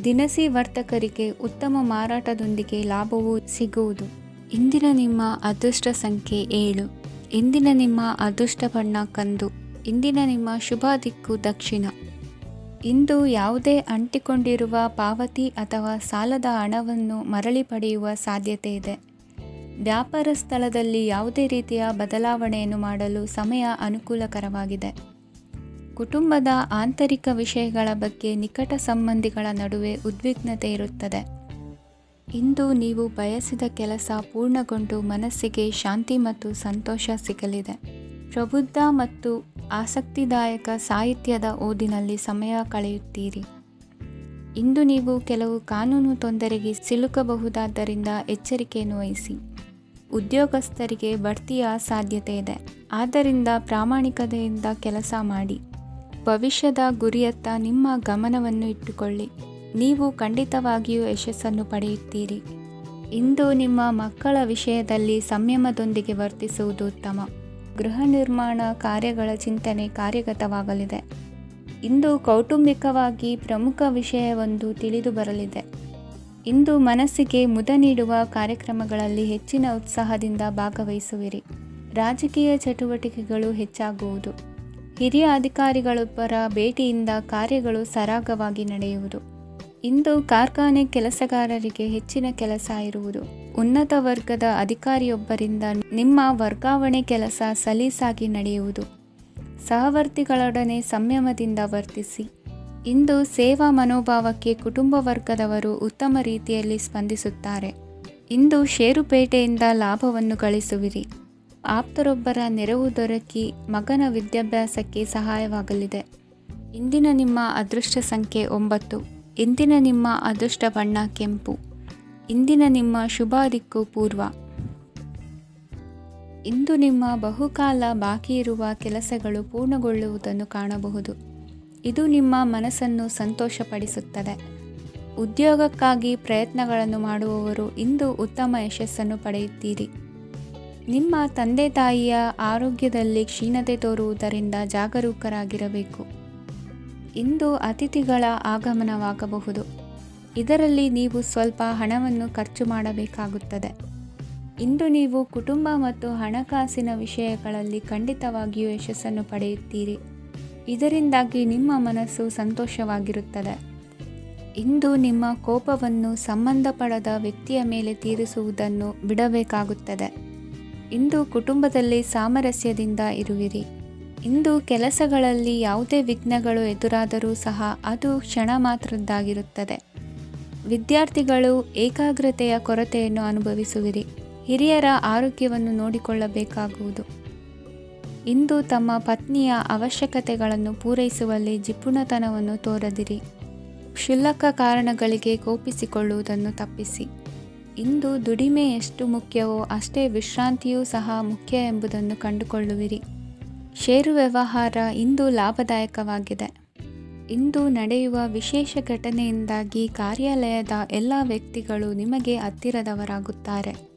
ದಿನಸಿ ವರ್ತಕರಿಗೆ ಉತ್ತಮ ಮಾರಾಟದೊಂದಿಗೆ ಲಾಭವೂ ಸಿಗುವುದು. ಇಂದಿನ ನಿಮ್ಮ ಅದೃಷ್ಟ ಸಂಖ್ಯೆ 7. ಇಂದಿನ ನಿಮ್ಮ ಅದೃಷ್ಟ ಬಣ್ಣ ಕಂದು. ಇಂದಿನ ನಿಮ್ಮ ಶುಭ ದಿಕ್ಕು ದಕ್ಷಿಣ. ಇಂದು ಯಾವುದೇ ಅಂಟಿಕೊಂಡಿರುವ ಪಾವತಿ ಅಥವಾ ಸಾಲದ ಹಣವನ್ನು ಮರಳಿ ಪಡೆಯುವ ಸಾಧ್ಯತೆ ಇದೆ. ವ್ಯಾಪಾರ ಸ್ಥಳದಲ್ಲಿ ಯಾವುದೇ ರೀತಿಯ ಬದಲಾವಣೆಯನ್ನು ಮಾಡಲು ಸಮಯ ಅನುಕೂಲಕರವಾಗಿದೆ. ಕುಟುಂಬದ ಆಂತರಿಕ ವಿಷಯಗಳ ಬಗ್ಗೆ ನಿಕಟ ಸಂಬಂಧಿಗಳ ನಡುವೆ ಉದ್ವಿಗ್ನತೆ ಇರುತ್ತದೆ. ಇಂದು ನೀವು ಬಯಸಿದ ಕೆಲಸ ಪೂರ್ಣಗೊಂಡು ಮನಸ್ಸಿಗೆ ಶಾಂತಿ ಮತ್ತು ಸಂತೋಷ ಸಿಗಲಿದೆ. ಪ್ರಬುದ್ಧ ಮತ್ತು ಆಸಕ್ತಿದಾಯಕ ಸಾಹಿತ್ಯದ ಓದಿನಲ್ಲಿ ಸಮಯ ಕಳೆಯುತ್ತೀರಿ. ಇಂದು ನೀವು ಕೆಲವು ಕಾನೂನು ತೊಂದರೆಗೆ ಸಿಲುಕಬಹುದಾದ್ದರಿಂದ ಎಚ್ಚರಿಕೆಯನ್ನು ವಹಿಸಿ. ಉದ್ಯೋಗಸ್ಥರಿಗೆ ಬಡ್ತಿಯ ಸಾಧ್ಯತೆ ಇದೆ. ಆದ್ದರಿಂದ ಪ್ರಾಮಾಣಿಕತೆಯಿಂದ ಕೆಲಸ ಮಾಡಿ. ಭವಿಷ್ಯದ ಗುರಿಯತ್ತ ನಿಮ್ಮ ಗಮನವನ್ನು ಇಟ್ಟುಕೊಳ್ಳಿ. ನೀವು ಖಂಡಿತವಾಗಿಯೂ ಯಶಸ್ಸನ್ನು ಪಡೆಯುತ್ತೀರಿ. ಇಂದು ನಿಮ್ಮ ಮಕ್ಕಳ ವಿಷಯದಲ್ಲಿ ಸಂಯಮದೊಂದಿಗೆ ವರ್ತಿಸುವುದು ಉತ್ತಮ. ಗೃಹ ನಿರ್ಮಾಣ ಕಾರ್ಯಗಳ ಚಿಂತನೆ ಕಾರ್ಯಗತವಾಗಲಿದೆ. ಇಂದು ಕೌಟುಂಬಿಕವಾಗಿ ಪ್ರಮುಖ ವಿಷಯವೊಂದು ತಿಳಿದು ಬರಲಿದೆ. ಇಂದು ಮನಸ್ಸಿಗೆ ಮುದ ನೀಡುವ ಕಾರ್ಯಕ್ರಮಗಳಲ್ಲಿ ಹೆಚ್ಚಿನ ಉತ್ಸಾಹದಿಂದ ಭಾಗವಹಿಸುವಿರಿ. ರಾಜಕೀಯ ಚಟುವಟಿಕೆಗಳು ಹೆಚ್ಚಾಗುವುದು. ಹಿರಿಯ ಅಧಿಕಾರಿಗಳೊಬ್ಬರ ಭೇಟಿಯಿಂದ ಕಾರ್ಯಗಳು ಸರಾಗವಾಗಿ ನಡೆಯುವುದು. ಇಂದು ಕಾರ್ಖಾನೆ ಕೆಲಸಗಾರರಿಗೆ ಹೆಚ್ಚಿನ ಕೆಲಸ ಇರುವುದು. ಉನ್ನತ ವರ್ಗದ ಅಧಿಕಾರಿಯೊಬ್ಬರಿಂದ ನಿಮ್ಮ ವರ್ಗಾವಣೆ ಕೆಲಸ ಸಲೀಸಾಗಿ ನಡೆಯುವುದು. ಸಹವರ್ತಿಗಳೊಡನೆ ಸಂಯಮದಿಂದ ವರ್ತಿಸಿ. ಇಂದು ಸೇವಾ ಮನೋಭಾವಕ್ಕೆ ಕುಟುಂಬ ವರ್ಗದವರು ಉತ್ತಮ ರೀತಿಯಲ್ಲಿ ಸ್ಪಂದಿಸುತ್ತಾರೆ. ಇಂದು ಷೇರುಪೇಟೆಯಿಂದ ಲಾಭವನ್ನು ಗಳಿಸುವಿರಿ. ಆಪ್ತರೊಬ್ಬರ ನೆರವು ದೊರಕಿ ಮಗನ ವಿದ್ಯಾಭ್ಯಾಸಕ್ಕೆ ಸಹಾಯವಾಗಲಿದೆ. ಇಂದಿನ ನಿಮ್ಮ ಅದೃಷ್ಟ ಸಂಖ್ಯೆ 9. ಇಂದಿನ ನಿಮ್ಮ ಅದೃಷ್ಟ ಬಣ್ಣ ಕೆಂಪು. ಇಂದಿನ ನಿಮ್ಮ ಶುಭ ದಿಕ್ಕು ಪೂರ್ವ. ಇಂದು ನಿಮ್ಮ ಬಹುಕಾಲ ಬಾಕಿ ಇರುವ ಕೆಲಸಗಳು ಪೂರ್ಣಗೊಳ್ಳುವುದನ್ನು ಕಾಣಬಹುದು. ಇದು ನಿಮ್ಮ ಮನಸ್ಸನ್ನು ಸಂತೋಷಪಡಿಸುತ್ತದೆ. ಉದ್ಯೋಗಕ್ಕಾಗಿ ಪ್ರಯತ್ನಗಳನ್ನು ಮಾಡುವವರು ಇಂದು ಉತ್ತಮ ಯಶಸ್ಸನ್ನು ಪಡೆಯುತ್ತೀರಿ. ನಿಮ್ಮ ತಂದೆ ತಾಯಿಯ ಆರೋಗ್ಯದಲ್ಲಿ ಕ್ಷೀಣತೆ ತೋರುವುದರಿಂದ ಜಾಗರೂಕರಾಗಿರಬೇಕು. ಇಂದು ಅತಿಥಿಗಳ ಆಗಮನವಾಗಬಹುದು. ಇದರಲ್ಲಿ ನೀವು ಸ್ವಲ್ಪ ಹಣವನ್ನು ಖರ್ಚು ಮಾಡಬೇಕಾಗುತ್ತದೆ. ಇಂದು ನೀವು ಕುಟುಂಬ ಮತ್ತು ಹಣಕಾಸಿನ ವಿಷಯಗಳಲ್ಲಿ ಖಂಡಿತವಾಗಿಯೂ ಯಶಸ್ಸನ್ನು ಪಡೆಯುತ್ತೀರಿ. ಇದರಿಂದಾಗಿ ನಿಮ್ಮ ಮನಸ್ಸು ಸಂತೋಷವಾಗಿರುತ್ತದೆ. ಇಂದು ನಿಮ್ಮ ಕೋಪವನ್ನು ಸಂಬಂಧಪಡದ ವ್ಯಕ್ತಿಯ ಮೇಲೆ ತೀರಿಸುವುದನ್ನು ಬಿಡಬೇಕಾಗುತ್ತದೆ. ಇಂದು ಕುಟುಂಬದಲ್ಲಿ ಸಾಮರಸ್ಯದಿಂದ ಇರುವಿರಿ. ಇಂದು ಕೆಲಸಗಳಲ್ಲಿ ಯಾವುದೇ ವಿಘ್ನಗಳು ಎದುರಾದರೂ ಸಹ ಅದು ಕ್ಷಣ ಮಾತ್ರದ್ದಾಗಿರುತ್ತದೆ. ವಿದ್ಯಾರ್ಥಿಗಳು ಏಕಾಗ್ರತೆಯ ಕೊರತೆಯನ್ನು ಅನುಭವಿಸುವಿರಿ. ಹಿರಿಯರ ಆರೋಗ್ಯವನ್ನು ನೋಡಿಕೊಳ್ಳಬೇಕಾಗುವುದು. ಇಂದು ತಮ್ಮ ಪತ್ನಿಯ ಅವಶ್ಯಕತೆಗಳನ್ನು ಪೂರೈಸುವಲ್ಲಿ ಜಿಪುಣತನವನ್ನು ತೋರದಿರಿ. ಕ್ಷುಲ್ಲಕ ಕಾರಣಗಳಿಗೆ ಕೋಪಿಸಿಕೊಳ್ಳುವುದನ್ನು ತಪ್ಪಿಸಿ. ಇಂದು ದುಡಿಮೆ ಎಷ್ಟು ಮುಖ್ಯವೋ ಅಷ್ಟೇ ವಿಶ್ರಾಂತಿಯೂ ಸಹ ಮುಖ್ಯ ಎಂಬುದನ್ನು ಕಂಡುಕೊಳ್ಳುವಿರಿ. ಷೇರು ವ್ಯವಹಾರ ಇಂದು ಲಾಭದಾಯಕವಾಗಿದೆ. ಇಂದು ನಡೆಯುವ ವಿಶೇಷ ಘಟನೆಯಿಂದಾಗಿ ಕಾರ್ಯಾಲಯದ ಎಲ್ಲ ವ್ಯಕ್ತಿಗಳು ನಿಮಗೆ ಹತ್ತಿರದವರಾಗುತ್ತಾರೆ.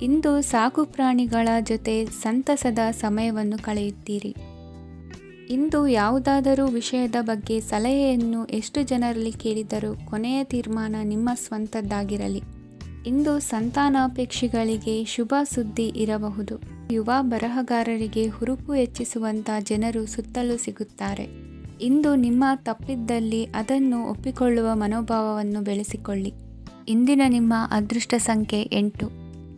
ಇಂದು ಸಾಕು ಪ್ರಾಣಿಗಳ ಜೊತೆ ಸಂತಸದ ಸಮಯವನ್ನು ಕಳೆಯುತ್ತೀರಿ. ಇಂದು ಯಾವುದಾದರೂ ವಿಷಯದ ಬಗ್ಗೆ ಸಲಹೆಯನ್ನು ಎಷ್ಟು ಜನರಲ್ಲಿ ಕೇಳಿದರೂ ಕೊನೆಯ ತೀರ್ಮಾನ ನಿಮ್ಮ ಸ್ವಂತದ್ದಾಗಿರಲಿ. ಇಂದು ಸಂತಾನಾಪೇಕ್ಷಿಗಳಿಗೆ ಶುಭ ಸುದ್ದಿ ಇರಬಹುದು. ಯುವ ಬರಹಗಾರರಿಗೆ ಹುರುಪು ಹೆಚ್ಚಿಸುವಂಥ ಜನರು ಸುತ್ತಲೂ ಸಿಗುತ್ತಾರೆ. ಇಂದು ನಿಮ್ಮ ತಪ್ಪಿದ್ದಲ್ಲಿ ಅದನ್ನು ಒಪ್ಪಿಕೊಳ್ಳುವ ಮನೋಭಾವವನ್ನು ಬೆಳೆಸಿಕೊಳ್ಳಿ. ಇಂದಿನ ನಿಮ್ಮ ಅದೃಷ್ಟ ಸಂಖ್ಯೆ 8.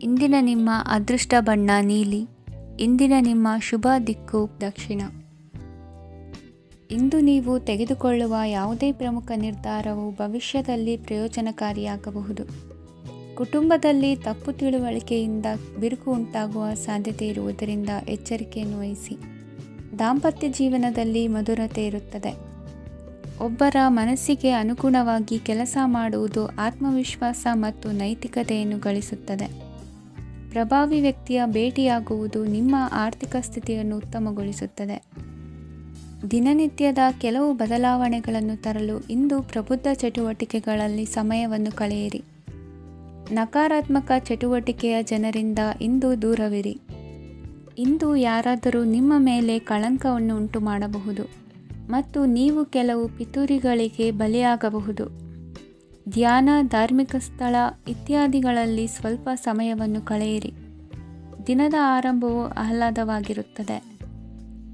ಇಂದಿನ ನಿಮ್ಮ ಅದೃಷ್ಟ ಬಣ್ಣ ನೀಲಿ. ಇಂದಿನ ನಿಮ್ಮ ಶುಭ ದಿಕ್ಕು ದಕ್ಷಿಣ. ಇಂದು ನೀವು ತೆಗೆದುಕೊಳ್ಳುವ ಯಾವುದೇ ಪ್ರಮುಖ ನಿರ್ಧಾರವು ಭವಿಷ್ಯದಲ್ಲಿ ಪ್ರಯೋಜನಕಾರಿಯಾಗಬಹುದು. ಕುಟುಂಬದಲ್ಲಿ ತಪ್ಪು ತಿಳುವಳಿಕೆಯಿಂದ ಬಿರುಕು ಉಂಟಾಗುವ ಸಾಧ್ಯತೆ ಇರುವುದರಿಂದ ಎಚ್ಚರಿಕೆಯನ್ನು ವಹಿಸಿ. ದಾಂಪತ್ಯ ಜೀವನದಲ್ಲಿ ಮಧುರತೆ ಇರುತ್ತದೆ. ಒಬ್ಬರ ಮನಸ್ಸಿಗೆ ಅನುಗುಣವಾಗಿ ಕೆಲಸ ಮಾಡುವುದು ಆತ್ಮವಿಶ್ವಾಸ ಮತ್ತು ನೈತಿಕತೆಯನ್ನು ಗಳಿಸುತ್ತದೆ. ಪ್ರಭಾವಿ ವ್ಯಕ್ತಿಯ ಭೇಟಿಯಾಗುವುದು ನಿಮ್ಮ ಆರ್ಥಿಕ ಸ್ಥಿತಿಯನ್ನು ಉತ್ತಮಗೊಳಿಸುತ್ತದೆ. ದಿನನಿತ್ಯದ ಕೆಲವು ಬದಲಾವಣೆಗಳನ್ನು ತರಲು ಇಂದು ಪ್ರಬುದ್ಧ ಚಟುವಟಿಕೆಗಳಲ್ಲಿ ಸಮಯವನ್ನು ಕಳೆಯಿರಿ. ನಕಾರಾತ್ಮಕ ಚಟುವಟಿಕೆಯ ಜನರಿಂದ ಇಂದು ದೂರವಿರಿ. ಇಂದು ಯಾರಾದರೂ ನಿಮ್ಮ ಮೇಲೆ ಕಳಂಕವನ್ನು ಉಂಟು ಮಾಡಬಹುದು ಮತ್ತು ನೀವು ಕೆಲವು ಪಿತೂರಿಗಳಿಗೆ ಬಲಿಯಾಗಬಹುದು. ಧ್ಯಾನ, ಧಾರ್ಮಿಕ ಸ್ಥಳ ಇತ್ಯಾದಿಗಳಲ್ಲಿ ಸ್ವಲ್ಪ ಸಮಯವನ್ನು ಕಳೆಯಿರಿ. ದಿನದ ಆರಂಭವು ಆಹ್ಲಾದವಾಗಿರುತ್ತದೆ.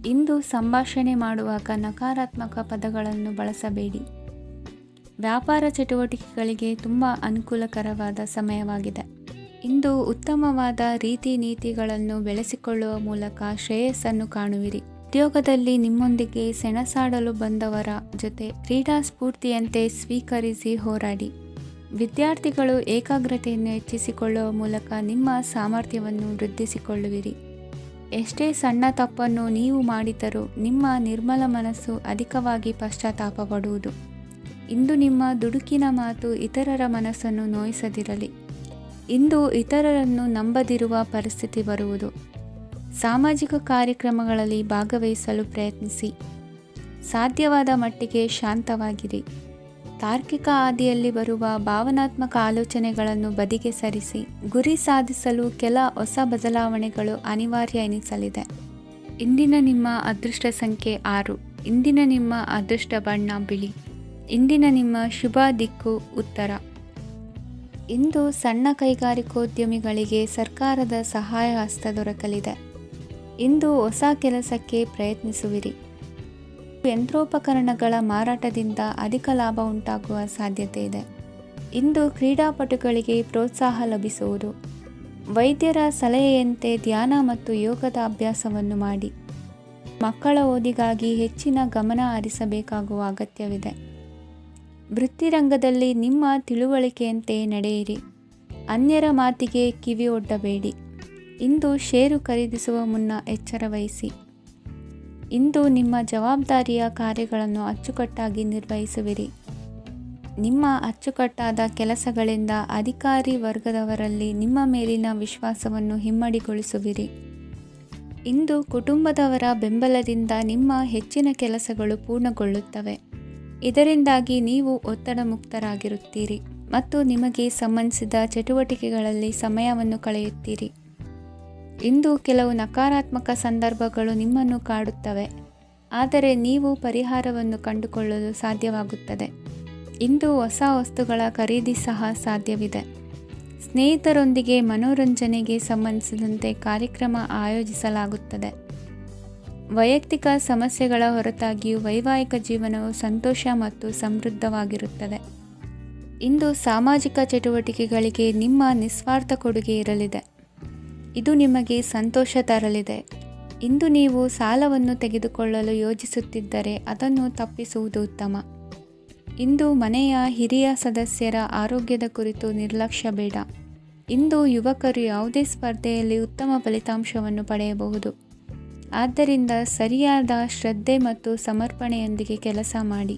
ಇಂದು ಸಂಭಾಷಣೆ ಮಾಡುವಾಗ ನಕಾರಾತ್ಮಕ ಪದಗಳನ್ನು ಬಳಸಬೇಡಿ. ವ್ಯಾಪಾರ ಚಟುವಟಿಕೆಗಳಿಗೆ ತುಂಬ ಅನುಕೂಲಕರವಾದ ಸಮಯವಾಗಿದೆ. ಇಂದು ಉತ್ತಮವಾದ ರೀತಿ ನೀತಿಗಳನ್ನು ಬೆಳೆಸಿಕೊಳ್ಳುವ ಮೂಲಕ ಶ್ರೇಯಸ್ಸನ್ನು ಕಾಣುವಿರಿ. ಉದ್ಯೋಗದಲ್ಲಿ ನಿಮ್ಮೊಂದಿಗೆ ಸೆಣಸಾಡಲು ಬಂದವರ ಜೊತೆ ಕ್ರೀಡಾ ಸ್ಫೂರ್ತಿಯಂತೆ ಸ್ವೀಕರಿಸಿ ಹೋರಾಡಿ. ವಿದ್ಯಾರ್ಥಿಗಳು ಏಕಾಗ್ರತೆಯನ್ನು ಹೆಚ್ಚಿಸಿಕೊಳ್ಳುವ ಮೂಲಕ ನಿಮ್ಮ ಸಾಮರ್ಥ್ಯವನ್ನು ವೃದ್ಧಿಸಿಕೊಳ್ಳುವಿರಿ. ಎಷ್ಟೇ ಸಣ್ಣ ತಪ್ಪನ್ನು ನೀವು ಮಾಡಿದರೂ ನಿಮ್ಮ ನಿರ್ಮಲ ಮನಸ್ಸು ಅಧಿಕವಾಗಿ ಪಶ್ಚಾತ್ತಾಪ ಪಡುವುದು. ಇಂದು ನಿಮ್ಮ ದುಡುಕಿನ ಮಾತು ಇತರರ ಮನಸ್ಸನ್ನು ನೋಯಿಸದಿರಲಿ. ಇಂದು ಇತರರನ್ನು ನಂಬದಿರುವ ಪರಿಸ್ಥಿತಿ ಬರುವುದು. ಸಾಮಾಜಿಕ ಕಾರ್ಯಕ್ರಮಗಳಲ್ಲಿ ಭಾಗವಹಿಸಲು ಪ್ರಯತ್ನಿಸಿ. ಸಾಧ್ಯವಾದ ಮಟ್ಟಿಗೆ ಶಾಂತವಾಗಿರಿ. ತಾರ್ಕಿಕ ಹಾದಿಯಲ್ಲಿ ಬರುವ ಭಾವನಾತ್ಮಕ ಆಲೋಚನೆಗಳನ್ನು ಬದಿಗೆ ಸರಿಸಿ. ಗುರಿ ಸಾಧಿಸಲು ಕೆಲ ಹೊಸ ಬದಲಾವಣೆಗಳು ಅನಿವಾರ್ಯ ಎನಿಸಲಿದೆ. ಇಂದಿನ ನಿಮ್ಮ ಅದೃಷ್ಟ ಸಂಖ್ಯೆ 6. ಇಂದಿನ ನಿಮ್ಮ ಅದೃಷ್ಟ ಬಣ್ಣ ಬಿಳಿ. ಇಂದಿನ ನಿಮ್ಮ ಶುಭ ದಿಕ್ಕು ಉತ್ತರ. ಇಂದು ಸಣ್ಣ ಕೈಗಾರಿಕೋದ್ಯಮಿಗಳಿಗೆ ಸರ್ಕಾರದ ಸಹಾಯ ಹಸ್ತ ದೊರಕಲಿದೆ. ಇಂದು ಹೊಸ ಕೆಲಸಕ್ಕೆ ಪ್ರಯತ್ನಿಸುವಿರಿ. ಯಂತ್ರೋಪಕರಣಗಳ ಮಾರಾಟದಿಂದ ಅಧಿಕ ಲಾಭ ಉಂಟಾಗುವ ಸಾಧ್ಯತೆ ಇದೆ. ಇಂದು ಕ್ರೀಡಾಪಟುಗಳಿಗೆ ಪ್ರೋತ್ಸಾಹ ಲಭಿಸುವುದು. ವೈದ್ಯರ ಸಲಹೆಯಂತೆ ಧ್ಯಾನ ಮತ್ತು ಯೋಗದ ಅಭ್ಯಾಸವನ್ನು ಮಾಡಿ. ಮಕ್ಕಳ ಓದಿಗಾಗಿ ಹೆಚ್ಚಿನ ಗಮನ ಹರಿಸಬೇಕಾಗುವ ಅಗತ್ಯವಿದೆ. ವೃತ್ತಿರಂಗದಲ್ಲಿ ನಿಮ್ಮ ತಿಳುವಳಿಕೆಯಂತೆ ನಡೆಯಿರಿ. ಅನ್ಯರ ಮಾತಿಗೆ ಕಿವಿ ಒಡ್ಡಬೇಡಿ. ಇಂದು ಷೇರು ಖರೀದಿಸುವ ಮುನ್ನ ಎಚ್ಚರ ವಹಿಸಿ. ಇಂದು ನಿಮ್ಮ ಜವಾಬ್ದಾರಿಯ ಕಾರ್ಯಗಳನ್ನು ಅಚ್ಚುಕಟ್ಟಾಗಿ ನಿರ್ವಹಿಸುವಿರಿ. ನಿಮ್ಮ ಅಚ್ಚುಕಟ್ಟಾದ ಕೆಲಸಗಳಿಂದ ಅಧಿಕಾರಿ ವರ್ಗದವರಲ್ಲಿ ನಿಮ್ಮ ಮೇಲಿನ ವಿಶ್ವಾಸವನ್ನು ಇಮ್ಮಡಿಗೊಳಿಸುವಿರಿ. ಇಂದು ಕುಟುಂಬದವರ ಬೆಂಬಲದಿಂದ ನಿಮ್ಮ ಹೆಚ್ಚಿನ ಕೆಲಸಗಳು ಪೂರ್ಣಗೊಳ್ಳುತ್ತವೆ. ಇದರಿಂದಾಗಿ ನೀವು ಒತ್ತಡ ಮುಕ್ತರಾಗಿರುತ್ತೀರಿ ಮತ್ತು ನಿಮಗೆ ಸಂಬಂಧಿಸಿದ ಚಟುವಟಿಕೆಗಳಲ್ಲಿ ಸಮಯವನ್ನು ಕಳೆಯುತ್ತೀರಿ. ಇಂದು ಕೆಲವು ನಕಾರಾತ್ಮಕ ಸಂದರ್ಭಗಳು ನಿಮ್ಮನ್ನು ಕಾಡುತ್ತವೆ, ಆದರೆ ನೀವು ಪರಿಹಾರವನ್ನು ಕಂಡುಕೊಳ್ಳಲು ಸಾಧ್ಯವಾಗುತ್ತದೆ. ಇಂದು ಹೊಸ ವಸ್ತುಗಳ ಖರೀದಿ ಸಹ ಸಾಧ್ಯವಿದೆ. ಸ್ನೇಹಿತರೊಂದಿಗೆ ಮನೋರಂಜನೆಗೆ ಸಂಬಂಧಿಸಿದಂತೆ ಕಾರ್ಯಕ್ರಮ ಆಯೋಜಿಸಲಾಗುತ್ತದೆ. ವೈಯಕ್ತಿಕ ಸಮಸ್ಯೆಗಳ ಹೊರತಾಗಿಯೂ ವೈವಾಹಿಕ ಜೀವನವು ಸಂತೋಷ ಮತ್ತು ಸಮೃದ್ಧವಾಗಿರುತ್ತದೆ. ಇಂದು ಸಾಮಾಜಿಕ ಚಟುವಟಿಕೆಗಳಿಗೆ ನಿಮ್ಮ ನಿಸ್ವಾರ್ಥ ಕೊಡುಗೆ ಇರಲಿದೆ. ಇದು ನಿಮಗೆ ಸಂತೋಷ ತರಲಿದೆ. ಇಂದು ನೀವು ಸಾಲವನ್ನು ತೆಗೆದುಕೊಳ್ಳಲು ಯೋಜಿಸುತ್ತಿದ್ದರೆ ಅದನ್ನು ತಪ್ಪಿಸುವುದು ಉತ್ತಮ. ಇಂದು ಮನೆಯ ಹಿರಿಯ ಸದಸ್ಯರ ಆರೋಗ್ಯದ ಕುರಿತು ನಿರ್ಲಕ್ಷ್ಯ ಬೇಡ. ಇಂದು ಯುವಕರು ಯಾವುದೇ ಸ್ಪರ್ಧೆಯಲ್ಲಿ ಉತ್ತಮ ಫಲಿತಾಂಶವನ್ನು ಪಡೆಯಬಹುದು. ಆದ್ದರಿಂದ ಸರಿಯಾದ ಶ್ರದ್ಧೆ ಮತ್ತು ಸಮರ್ಪಣೆಯೊಂದಿಗೆ ಕೆಲಸ ಮಾಡಿ.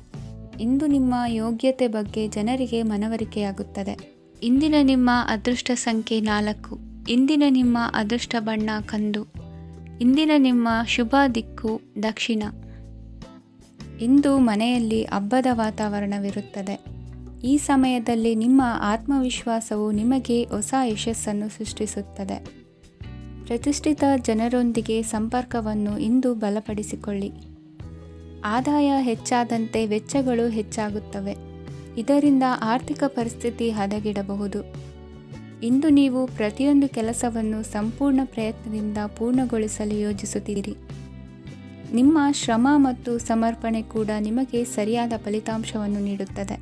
ಇಂದು ನಿಮ್ಮ ಯೋಗ್ಯತೆ ಬಗ್ಗೆ ಜನರಿಗೆ ಮನವರಿಕೆಯಾಗುತ್ತದೆ. ಇಂದಿನ ನಿಮ್ಮ ಅದೃಷ್ಟ ಸಂಖ್ಯೆ 4. ಇಂದಿನ ನಿಮ್ಮ ಅದೃಷ್ಟ ಬಣ್ಣ ಕಂದು. ಇಂದಿನ ನಿಮ್ಮ ಶುಭ ದಿಕ್ಕು ದಕ್ಷಿಣ. ಇಂದು ಮನೆಯಲ್ಲಿ ಹಬ್ಬದ ವಾತಾವರಣವಿರುತ್ತದೆ. ಈ ಸಮಯದಲ್ಲಿ ನಿಮ್ಮ ಆತ್ಮವಿಶ್ವಾಸವು ನಿಮಗೆ ಹೊಸ ಯಶಸ್ಸನ್ನು ಸೃಷ್ಟಿಸುತ್ತದೆ. ಪ್ರತಿಷ್ಠಿತ ಜನರೊಂದಿಗೆ ಸಂಪರ್ಕವನ್ನು ಇಂದು ಬಲಪಡಿಸಿಕೊಳ್ಳಿ. ಆದಾಯ ಹೆಚ್ಚಾದಂತೆ ವೆಚ್ಚಗಳು ಹೆಚ್ಚಾಗುತ್ತವೆ. ಇದರಿಂದ ಆರ್ಥಿಕ ಪರಿಸ್ಥಿತಿ ಹದಗೆಡಬಹುದು. ಇಂದು ನೀವು ಪ್ರತಿಯೊಂದು ಕೆಲಸವನ್ನು ಸಂಪೂರ್ಣ ಪ್ರಯತ್ನದಿಂದ ಪೂರ್ಣಗೊಳಿಸಲು ಯೋಜಿಸುತ್ತೀರಿ. ನಿಮ್ಮ ಶ್ರಮ ಮತ್ತು ಸಮರ್ಪಣೆ ಕೂಡ ನಿಮಗೆ ಸರಿಯಾದ ಫಲಿತಾಂಶವನ್ನು ನೀಡುತ್ತದೆ.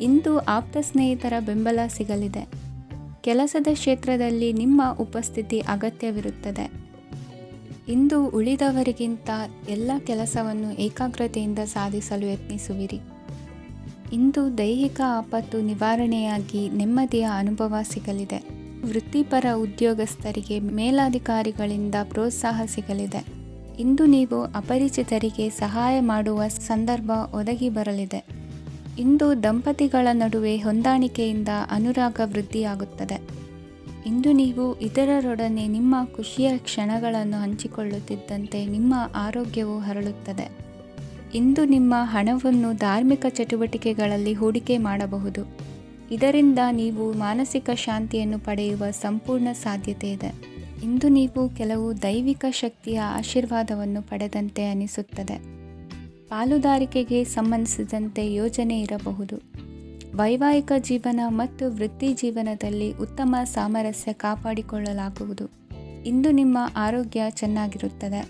ಇಂದು ಆಪ್ತ ಸ್ನೇಹಿತರ ಬೆಂಬಲ ಸಿಗಲಿದೆ. ಕೆಲಸದ ಕ್ಷೇತ್ರದಲ್ಲಿ ನಿಮ್ಮ ಉಪಸ್ಥಿತಿ ಅಗತ್ಯವಿರುತ್ತದೆ. ಇಂದು ಉಳಿದವರಿಗಿಂತ ಎಲ್ಲ ಕೆಲಸವನ್ನು ಏಕಾಗ್ರತೆಯಿಂದ ಸಾಧಿಸಲು ಯತ್ನಿಸುವಿರಿ. ಇಂದು ದೈಹಿಕ ಆಪತ್ತು ನಿವಾರಣೆಯಾಗಿ ನೆಮ್ಮದಿಯ ಅನುಭವ ಸಿಗಲಿದೆ. ವೃತ್ತಿಪರ ಉದ್ಯೋಗಸ್ಥರಿಗೆ ಮೇಲಾಧಿಕಾರಿಗಳಿಂದ ಪ್ರೋತ್ಸಾಹ ಸಿಗಲಿದೆ. ಇಂದು ನೀವು ಅಪರಿಚಿತರಿಗೆ ಸಹಾಯ ಮಾಡುವ ಸಂದರ್ಭ ಒದಗಿ ಬರಲಿದೆ. ಇಂದು ದಂಪತಿಗಳ ನಡುವೆ ಹೊಂದಾಣಿಕೆಯಿಂದ ಅನುರಾಗ ವೃದ್ಧಿಯಾಗುತ್ತದೆ. ಇಂದು ನೀವು ಇತರರೊಡನೆ ನಿಮ್ಮ ಖುಷಿಯ ಕ್ಷಣಗಳನ್ನು ಹಂಚಿಕೊಳ್ಳುತ್ತಿದ್ದಂತೆ ನಿಮ್ಮ ಆರೋಗ್ಯವು ಹರಳುತ್ತದೆ. ಇಂದು ನಿಮ್ಮ ಹಣವನ್ನು ಧಾರ್ಮಿಕ ಚಟುವಟಿಕೆಗಳಲ್ಲಿ ಹೂಡಿಕೆ ಮಾಡಬಹುದು. ಇದರಿಂದ ನೀವು ಮಾನಸಿಕ ಶಾಂತಿಯನ್ನು ಪಡೆಯುವ ಸಂಪೂರ್ಣ ಸಾಧ್ಯತೆ ಇದೆ. ಇಂದು ನೀವು ಕೆಲವು ದೈವಿಕ ಶಕ್ತಿಯ ಆಶೀರ್ವಾದವನ್ನು ಪಡೆದಂತೆ ಅನಿಸುತ್ತದೆ. ಪಾಲುದಾರಿಕೆಗೆ ಸಂಬಂಧಿಸಿದಂತೆ ಯೋಜನೆ ಇರಬಹುದು. ವೈವಾಹಿಕ ಜೀವನ ಮತ್ತು ವೃತ್ತಿ ಜೀವನದಲ್ಲಿ ಉತ್ತಮ ಸಾಮರಸ್ಯ ಕಾಪಾಡಿಕೊಳ್ಳಲಾಗುವುದು. ಇಂದು ನಿಮ್ಮ ಆರೋಗ್ಯ ಚೆನ್ನಾಗಿರುತ್ತದೆ.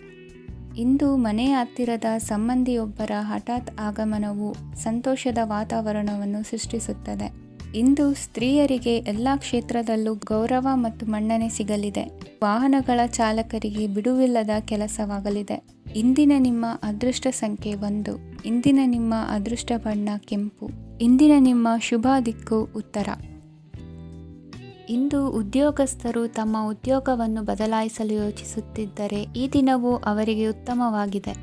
ಇಂದು ಮನೆಯ ಹತ್ತಿರದ ಸಂಬಂಧಿಯೊಬ್ಬರ ಹಠಾತ್ ಆಗಮನವು ಸಂತೋಷದ ವಾತಾವರಣವನ್ನು ಸೃಷ್ಟಿಸುತ್ತದೆ. ಇಂದು ಸ್ತ್ರೀಯರಿಗೆ ಎಲ್ಲ ಕ್ಷೇತ್ರದಲ್ಲೂ ಗೌರವ ಮತ್ತು ಮನ್ನಣೆ ಸಿಗಲಿದೆ. ವಾಹನಗಳ ಚಾಲಕರಿಗೆ ಬಿಡುವಿಲ್ಲದ ಕೆಲಸವಾಗಲಿದೆ. ಇಂದಿನ ನಿಮ್ಮ ಅದೃಷ್ಟ ಸಂಖ್ಯೆ 1. ಇಂದಿನ ನಿಮ್ಮ ಅದೃಷ್ಟ ಬಣ್ಣ ಕೆಂಪು. ಇಂದಿನ ನಿಮ್ಮ ಶುಭ ದಿಕ್ಕು ಉತ್ತರ. ಇಂದು ಉದ್ಯೋಗಸ್ಥರು ತಮ್ಮ ಉದ್ಯೋಗವನ್ನು ಬದಲಾಯಿಸಲು ಯೋಚಿಸುತ್ತಿದ್ದರೆ ಈ ದಿನವು ಅವರಿಗೆ ಉತ್ತಮವಾಗಿದೆ.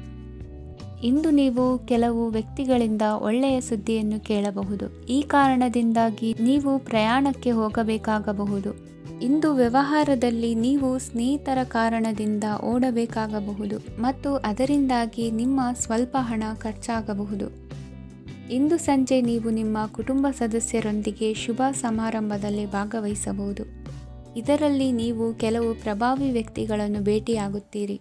ಇಂದು ನೀವು ಕೆಲವು ವ್ಯಕ್ತಿಗಳಿಂದ ಒಳ್ಳೆಯ ಸುದ್ದಿಯನ್ನು ಕೇಳಬಹುದು. ಈ ಕಾರಣದಿಂದಾಗಿ ನೀವು ಪ್ರಯಾಣಕ್ಕೆ ಹೋಗಬೇಕಾಗಬಹುದು. ಇಂದು ವ್ಯವಹಾರದಲ್ಲಿ ನೀವು ಸ್ನೇಹಿತರ ಕಾರಣದಿಂದ ಓಡಬೇಕಾಗಬಹುದು ಮತ್ತು ಅದರಿಂದಾಗಿ ನಿಮ್ಮ ಸ್ವಲ್ಪ ಹಣ ಖರ್ಚಾಗಬಹುದು. ಇಂದು ಸಂಜೆ ನೀವು ನಿಮ್ಮ ಕುಟುಂಬ ಸದಸ್ಯರೊಂದಿಗೆ ಶುಭ ಸಮಾರಂಭದಲ್ಲಿ ಭಾಗವಹಿಸಬಹುದು. ಇದರಲ್ಲಿ ನೀವು ಕೆಲವು ಪ್ರಭಾವಿ ವ್ಯಕ್ತಿಗಳನ್ನು ಭೇಟಿಯಾಗುತ್ತೀರಿ.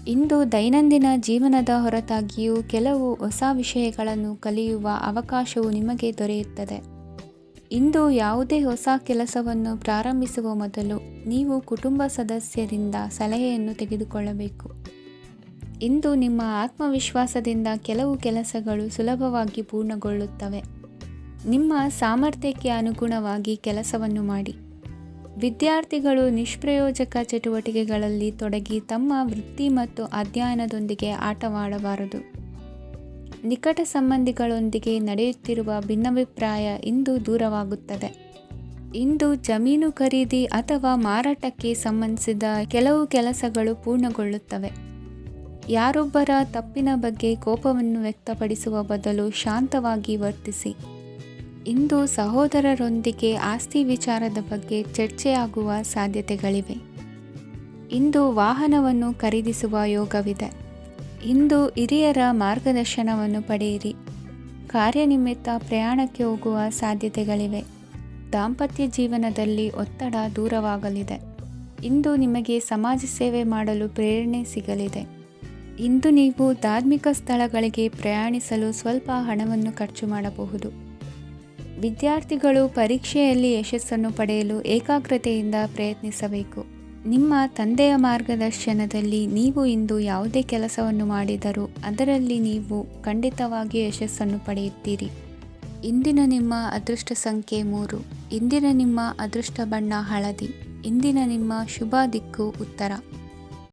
ಇಂದು ದೈನಂದಿನ ಜೀವನದ ಹೊರತಾಗಿಯೂ ಕೆಲವು ಹೊಸ ವಿಷಯಗಳನ್ನು ಕಲಿಯುವ ಅವಕಾಶವು ನಿಮಗೆ ದೊರೆಯುತ್ತದೆ. ಇಂದು ಯಾವುದೇ ಹೊಸ ಕೆಲಸವನ್ನು ಪ್ರಾರಂಭಿಸುವ ಮೊದಲು ನೀವು ಕುಟುಂಬ ಸದಸ್ಯರಿಂದ ಸಲಹೆಯನ್ನು ತೆಗೆದುಕೊಳ್ಳಬೇಕು. ಇಂದು ನಿಮ್ಮ ಆತ್ಮವಿಶ್ವಾಸದಿಂದ ಕೆಲವು ಕೆಲಸಗಳು ಸುಲಭವಾಗಿ ಪೂರ್ಣಗೊಳ್ಳುತ್ತವೆ. ನಿಮ್ಮ ಸಾಮರ್ಥ್ಯಕ್ಕೆ ಅನುಗುಣವಾಗಿ ಕೆಲಸವನ್ನು ಮಾಡಿ. ವಿದ್ಯಾರ್ಥಿಗಳು ನಿಷ್ಪ್ರಯೋಜಕ ಚಟುವಟಿಕೆಗಳಲ್ಲಿ ತೊಡಗಿ ತಮ್ಮ ವೃತ್ತಿ ಮತ್ತು ಅಧ್ಯಯನದೊಂದಿಗೆ ಆಟವಾಡಬಾರದು. ನಿಕಟ ಸಂಬಂಧಿಗಳೊಂದಿಗೆ ನಡೆಯುತ್ತಿರುವ ಭಿನ್ನಾಭಿಪ್ರಾಯ ಇಂದು ದೂರವಾಗುತ್ತದೆ. ಇಂದು ಜಮೀನು ಖರೀದಿ ಅಥವಾ ಮಾರಾಟಕ್ಕೆ ಸಂಬಂಧಿಸಿದ ಕೆಲವು ಕೆಲಸಗಳು ಪೂರ್ಣಗೊಳ್ಳುತ್ತವೆ. ಯಾರೊಬ್ಬರ ತಪ್ಪಿನ ಬಗ್ಗೆ ಕೋಪವನ್ನು ವ್ಯಕ್ತಪಡಿಸುವ ಬದಲು ಶಾಂತವಾಗಿ ವರ್ತಿಸಿ. ಇಂದು ಸಹೋದರರೊಂದಿಗೆ ಆಸ್ತಿ ವಿಚಾರದ ಬಗ್ಗೆ ಚರ್ಚೆಯಾಗುವ ಸಾಧ್ಯತೆಗಳಿವೆ. ಇಂದು ವಾಹನವನ್ನು ಖರೀದಿಸುವ ಯೋಗವಿದೆ. ಇಂದು ಹಿರಿಯರ ಮಾರ್ಗದರ್ಶನವನ್ನು ಪಡೆಯಿರಿ. ಕಾರ್ಯನಿಮಿತ್ತ ಪ್ರಯಾಣಕ್ಕೆ ಹೋಗುವ ಸಾಧ್ಯತೆಗಳಿವೆ. ದಾಂಪತ್ಯ ಜೀವನದಲ್ಲಿ ಒತ್ತಡ ದೂರವಾಗಲಿದೆ. ಇಂದು ನಿಮಗೆ ಸಮಾಜ ಸೇವೆ ಮಾಡಲು ಪ್ರೇರಣೆ ಸಿಗಲಿದೆ. ಇಂದು ನೀವು ಧಾರ್ಮಿಕ ಸ್ಥಳಗಳಿಗೆ ಪ್ರಯಾಣಿಸಲು ಸ್ವಲ್ಪ ಹಣವನ್ನು ಖರ್ಚು ಮಾಡಬಹುದು. ವಿದ್ಯಾರ್ಥಿಗಳು ಪರೀಕ್ಷೆಯಲ್ಲಿ ಯಶಸ್ಸನ್ನು ಪಡೆಯಲು ಏಕಾಗ್ರತೆಯಿಂದ ಪ್ರಯತ್ನಿಸಬೇಕು. ನಿಮ್ಮ ತಂದೆಯ ಮಾರ್ಗದರ್ಶನದಲ್ಲಿ ನೀವು ಇಂದು ಯಾವುದೇ ಕೆಲಸವನ್ನು ಮಾಡಿದರೂ ಅದರಲ್ಲಿ ನೀವು ಖಂಡಿತವಾಗಿಯೂ ಯಶಸ್ಸನ್ನು ಪಡೆಯುತ್ತೀರಿ. ಇಂದಿನ ನಿಮ್ಮ ಅದೃಷ್ಟ ಸಂಖ್ಯೆ 3. ಇಂದಿನ ನಿಮ್ಮ ಅದೃಷ್ಟ ಬಣ್ಣ ಹಳದಿ. ಇಂದಿನ ನಿಮ್ಮ ಶುಭ ದಿಕ್ಕು ಉತ್ತರ.